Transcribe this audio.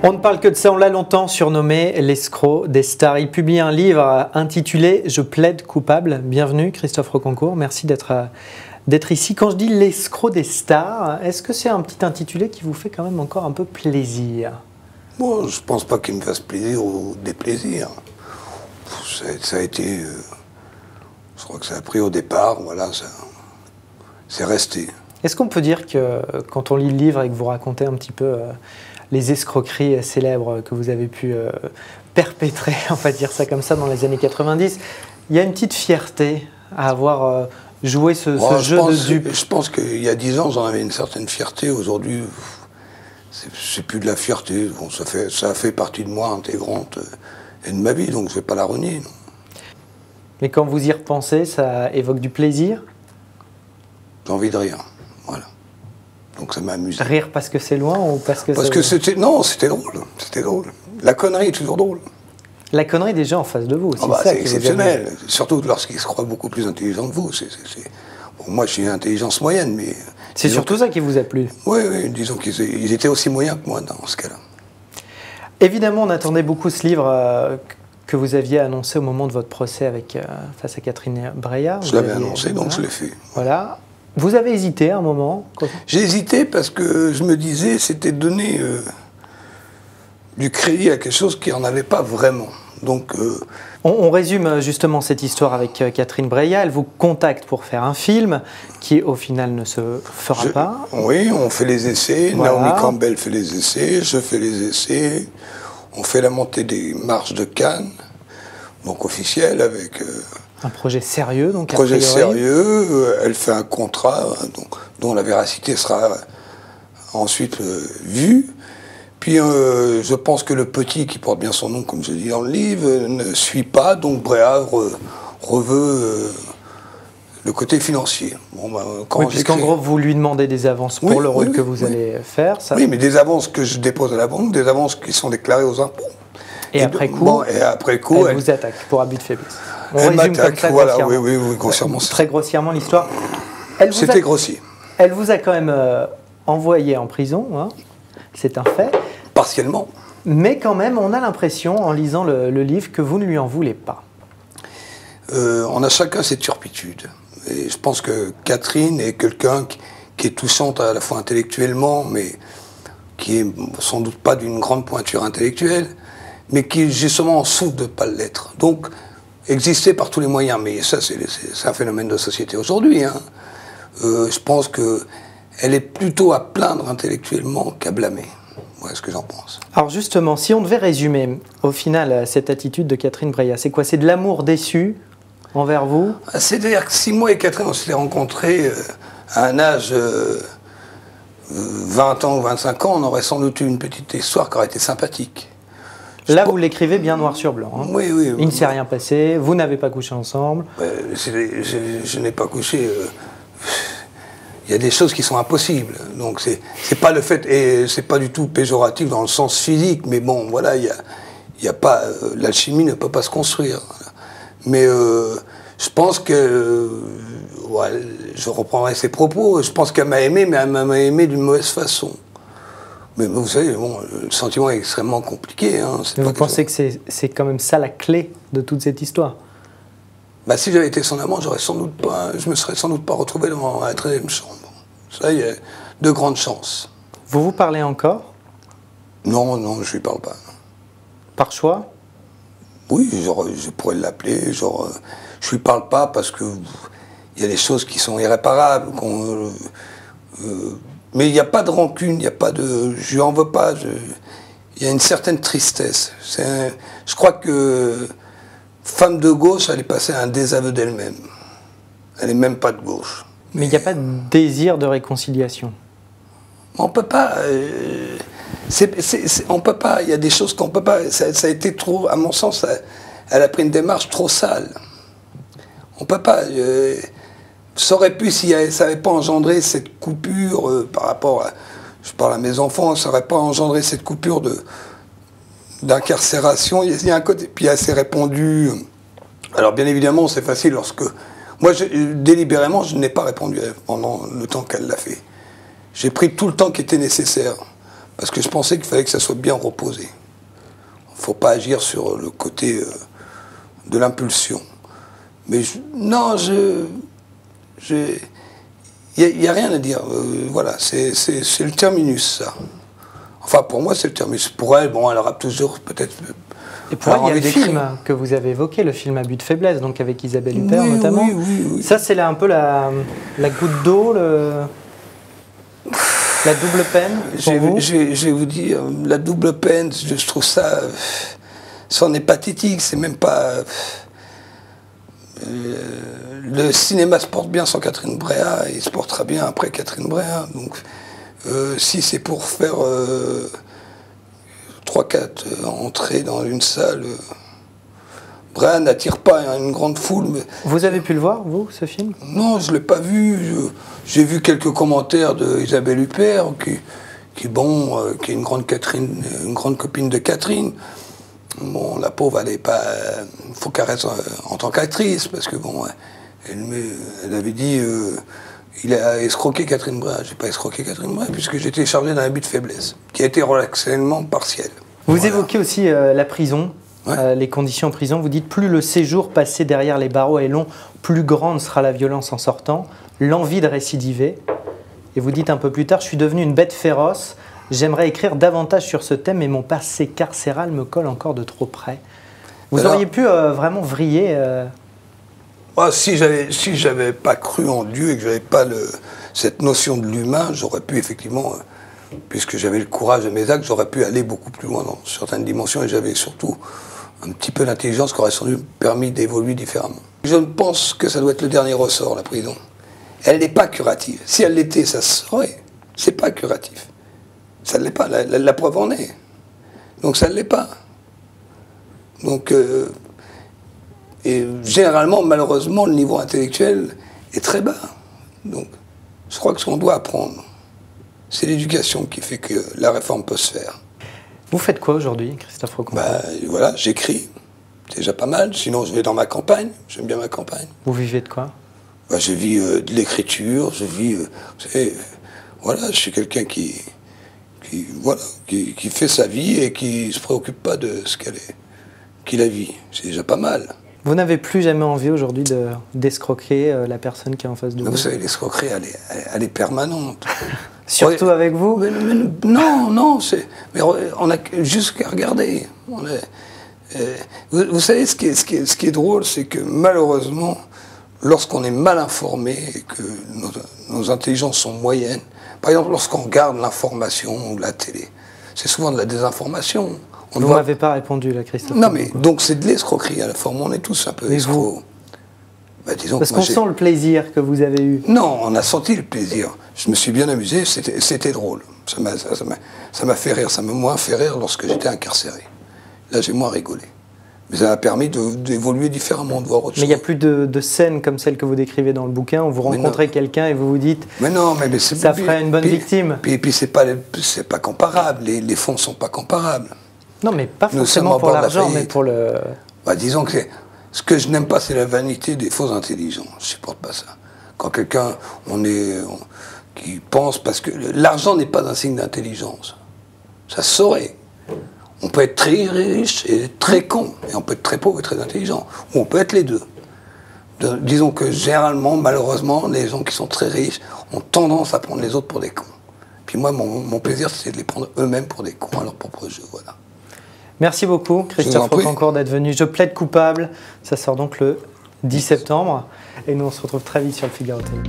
On ne parle que de ça, on l'a longtemps surnommé l'escroc des stars. Il publie un livre intitulé « Je plaide coupable ». Bienvenue Christophe Rocancourt, merci d'être ici. Quand je dis l'escroc des stars, est-ce que c'est un petit intitulé qui vous fait quand même encore un peu plaisir? Bon, je pense pas qu'il me fasse plaisir ou déplaisir. Ça a été... je crois que ça a pris au départ, voilà, c'est resté. Est-ce qu'on peut dire que quand on lit le livre et que vous racontez un petit peu les escroqueries célèbres que vous avez pu perpétrer, on va dire ça comme ça, dans les années 90, il y a une petite fierté à avoir joué ce jeu de dupe? Je pense qu'il y a 10 ans, j'en avais une certaine fierté. Aujourd'hui, c'est plus de la fierté. Bon, ça a fait partie de moi intégrante et de ma vie, donc je ne vais pas la renier. Non. Mais quand vous y repensez, ça évoque du plaisir? J'ai envie de rire, voilà. Donc ça m'a amusé. Rire parce que c'est loin ou parce que... Parce que c'était... Non, c'était drôle. C'était drôle. La connerie est toujours drôle. La connerie des gens en face de vous, c'est exceptionnel. Surtout lorsqu'ils se croient beaucoup plus intelligents que vous. Bon, moi, je suis une intelligence moyenne, mais... C'est surtout ça qui vous a plu? Oui, disons qu'ils étaient aussi moyens que moi dans ce cas-là. Évidemment, on attendait beaucoup ce livre que vous aviez annoncé au moment de votre procès face à Catherine Breillat. Je l'avais annoncé, donc je l'ai fait. Voilà. Vous avez hésité un moment? J'ai hésité parce que je me disais c'était donner du crédit à quelque chose qui n'en avait pas vraiment. Donc, on résume justement cette histoire avec Catherine Breillat. Elle vous contacte pour faire un film qui au final ne se fera pas. Oui, on fait les essais. Voilà. Naomi Campbell fait les essais, je fais les essais. On fait la montée des marches de Cannes, donc officielle avec... un projet sérieux, donc. Un projet sérieux. Elle fait un contrat dont la véracité sera ensuite vue. Puis je pense que le petit, qui porte bien son nom, comme je dis dans le livre, ne suit pas, donc Breillat reveut le côté financier. Bon, oui, puisqu'en gros, vous lui demandez des avances pour le rôle que vous allez faire. Ça... Oui, mais des avances que je dépose à la banque, des avances qui sont déclarées aux impôts. Et après coup, elle vous attaque pour abus de faiblesse. Elle m'attaque, voilà, oui, grossièrement. Très grossièrement l'histoire. C'était grossier. Elle vous a quand même envoyé en prison, hein, c'est un fait. Partiellement. Mais quand même, on a l'impression, en lisant le livre, que vous ne lui en voulez pas. On a chacun ses turpitudes. Et je pense que Catherine est quelqu'un qui est touchante à la fois intellectuellement, mais qui est sans doute pas d'une grande pointure intellectuelle, mais qui justement souffre de ne pas l'être. Donc, exister par tous les moyens, mais ça c'est un phénomène de société aujourd'hui. Hein. Je pense qu'elle est plutôt à plaindre intellectuellement qu'à blâmer. Voilà ce que j'en pense. Alors justement, si on devait résumer au final cette attitude de Catherine Breillat, c'est quoi? C'est de l'amour déçu envers vous? C'est-à-dire que si moi et Catherine on s'était rencontrés à un âge 20 ans ou 25 ans, on aurait sans doute eu une petite histoire qui aurait été sympathique. Là, vous l'écrivez bien noir sur blanc. Hein. Oui. Il ne s'est rien passé, vous n'avez pas couché ensemble. Je n'ai pas couché. Il y a des choses qui sont impossibles. Donc, c'est pas le fait. Et c'est pas du tout péjoratif dans le sens physique, mais bon, voilà, il y a pas. L'alchimie ne peut pas se construire. Mais je pense que. Je reprendrai ses propos. Je pense qu'elle m'a aimé, mais elle m'a aimé d'une mauvaise façon. Mais vous savez, bon, le sentiment est extrêmement compliqué. Hein, vous pensez que c'est quand même ça la clé de toute cette histoire? Bah, si j'avais été son amant, je me serais sans doute pas retrouvé dans la 13e chambre. Ça, il y a de grandes chances. Vous vous parlez encore? Non, je lui parle pas. Par choix? Oui, je pourrais l'appeler. Je lui parle pas parce que il y a des choses qui sont irréparables. Mais il n'y a pas de rancune, il n'y a pas de... Je lui en veux pas. Il y a une certaine tristesse. Je crois que femme de gauche, elle est passée à un désaveu d'elle-même. Elle n'est même pas de gauche. Mais il n'y a pas de désir de réconciliation. On peut pas. On peut pas. Il y a des choses qu'on peut pas. Ça a été trop. À mon sens, elle a pris une démarche trop sale. On peut pas. Ça aurait pu, si ça n'avait pas engendré cette coupure par rapport à. Je parle à mes enfants, ça n'aurait pas engendré cette coupure d'incarcération. Il y a un côté. Puis elle s'est répondue. Alors bien évidemment, c'est facile lorsque. Moi, délibérément, je n'ai pas répondu pendant le temps qu'elle l'a fait. J'ai pris tout le temps qui était nécessaire parce que je pensais qu'il fallait que ça soit bien reposé. Il ne faut pas agir sur le côté de l'impulsion. Mais non, il n'y a rien à dire. Voilà, c'est le terminus, ça. Enfin, pour moi, c'est le terminus. Pour elle, bon, elle aura toujours peut-être... Et pour elle, il y a le film que vous avez évoqué, le film À but de faiblesse, donc avec Isabelle Huppert notamment. Oui. Ça, c'est un peu la goutte d'eau, la double peine pour je vais vous dire, la double peine, je trouve ça... Ça en est pathétique, c'est même pas... le cinéma se porte bien sans Catherine Breillat, et il se portera bien après Catherine Breillat. Donc, si c'est pour faire 3-4 entrées dans une salle, Breillat n'attire pas une grande foule. Mais... Vous avez pu le voir, vous, ce film? Non, je ne l'ai pas vu. J'ai vu quelques commentaires d'Isabelle Huppert, qui est une grande copine de Catherine. Bon, la pauvre, elle n'est pas... Il faut qu'elle reste en tant qu'actrice, parce que bon, elle avait dit... il a escroqué Catherine Breillat. Je n'ai pas escroqué Catherine Breillat, puisque j'étais chargé d'un abus de faiblesse, qui a été relaxellement partiel. Vous évoquez aussi la prison, les conditions en prison. Vous dites, plus le séjour passé derrière les barreaux est long, plus grande sera la violence en sortant, l'envie de récidiver. Et vous dites un peu plus tard, je suis devenu une bête féroce. J'aimerais écrire davantage sur ce thème, mais mon passé carcéral me colle encore de trop près. Vous auriez pu vraiment vriller si j'avais pas cru en Dieu et que j'avais pas cette notion de l'humain, j'aurais pu effectivement, puisque j'avais le courage de mes actes, j'aurais pu aller beaucoup plus loin dans certaines dimensions, et j'avais surtout un petit peu d'intelligence qui aurait sans doute permis d'évoluer différemment. Je pense que ça doit être le dernier ressort, la prison. Elle n'est pas curative. Si elle l'était, ça se saurait. C'est pas curatif. Ça ne l'est pas, la preuve en est. Donc ça ne l'est pas. Donc, et généralement, malheureusement, le niveau intellectuel est très bas. Donc, je crois que ce qu'on doit apprendre, c'est l'éducation qui fait que la réforme peut se faire. Vous faites quoi aujourd'hui, Christophe Rocancourt? Voilà, j'écris, c'est déjà pas mal. Sinon, je vais dans ma campagne, j'aime bien ma campagne. Vous vivez de quoi? Je vis de l'écriture, je vis... voilà, je suis quelqu'un qui fait sa vie et qui ne se préoccupe pas de ce qu'il a vit. C'est déjà pas mal. Vous n'avez plus jamais envie aujourd'hui d'escroquer la personne qui est en face de vous? Vous savez, l'escroquerie, elle est permanente. Surtout avec vous? Non, mais on a juste qu'à regarder. Vous savez, ce qui est drôle, c'est que malheureusement, lorsqu'on est mal informé et que nos intelligences sont moyennes, par exemple, lorsqu'on regarde l'information ou la télé, c'est souvent de la désinformation. Vous ne m'avez pas répondu, là, Christophe. Non, mais donc c'est de l'escroquerie à la forme. On est tous un peu escrocs. Parce qu'on sent le plaisir que vous avez eu. Non, on a senti le plaisir. Je me suis bien amusé, c'était drôle. Ça m'a fait rire. Ça m'a moins fait rire lorsque j'étais incarcéré. Là, j'ai moins rigolé. Mais ça m'a permis d'évoluer différemment, de voir autre chose. Mais il n'y a plus de scènes comme celle que vous décrivez dans le bouquin, où vous rencontrez quelqu'un et vous vous dites mais non, mais ça ferait une bonne victime. Puis c'est pas comparable, les fonds ne sont pas comparables. Non, mais pas forcément pour l'argent, mais pour le... Disons que ce que je n'aime pas, c'est la vanité des faux intelligents. Je ne supporte pas ça. Quand quelqu'un qui pense, parce que l'argent n'est pas un signe d'intelligence. Ça se saurait. On peut être très riche et très con, et on peut être très pauvre et très intelligent. Ou on peut être les deux. Disons que généralement, malheureusement, les gens qui sont très riches ont tendance à prendre les autres pour des cons. Puis moi, mon plaisir, c'est de les prendre eux-mêmes pour des cons à leur propre jeu. Voilà. Merci beaucoup, Christophe Rocancourt, d'être venu. Je plaide coupable. Ça sort donc le 10 septembre. Et nous, on se retrouve très vite sur le Figaro TV.